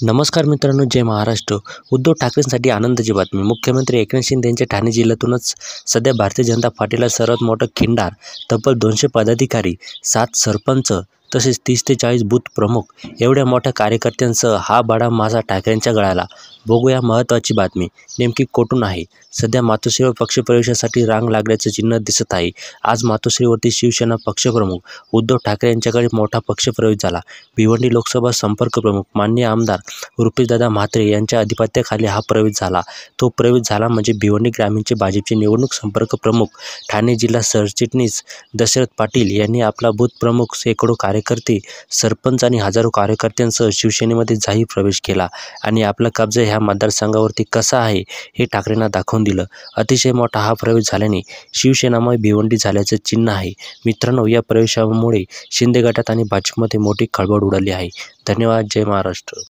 नमस्कार मित्रांनो, जय महाराष्ट्र. उद्धव ठाकरेंसाठी आनंदाची बातमी. मुख्यमंत्री एकनाथ शिंदे यांच्या ठाणे जिल्ह्यातूनच सध्या भारतीय जनता पार्टीला सर्वात मोठं खिंडार. तब्बल 200 पदाधिकारी, 7 सरपंच तसेच 30 ते 40 बूथ प्रमुख एवढ्या मोठ्या कार्यकर्त्यांसह हा बडा मासा ठाकरेंच्या गळाला. बघूया महत्त्वाची बातमी नेमकी कुठून आहे. सध्या मातोश्रीवर पक्षप्रवेशासाठी रांग लागल्याचं चिन्ह दिसत आहे. आज मातोश्रीवरती शिवसेना पक्षप्रमुख उद्धव ठाकरे यांच्याकडे मोठा पक्षप्रवेश झाला. भिवंडी लोकसभा संपर्क प्रमुख माननीय आमदार रुपेशदादा म्हात्रे यांच्या अधिपत्याखाली हा प्रवेश झाला. तो प्रवेश झाला म्हणजे भिवंडी ग्रामीणचे भाजपचे निवडणूक संपर्क प्रमुख, ठाणे जिल्हा सरचिटणीस दशरथ पाटील यांनी आपला बूथ प्रमुख, शेकडो कार्यकर्ते, सरपंच आणि हजारो कार्यकर्त्यांसह शिवसेनेमध्ये जाहीर प्रवेश केला आणि आपला कब्जा ह्या मतदारसंघावरती कसा आहे हे ठाकरेंना दाखवून दिलं. अतिशय मोठा हा प्रवेश झाल्याने शिवसेनामय भिवंडी झाल्याचं चिन्ह आहे. मित्रांनो, या प्रवेशामुळे शिंदे गटात आणि भाजपमध्ये मोठी खळबळ उडाली आहे. धन्यवाद. जय महाराष्ट्र.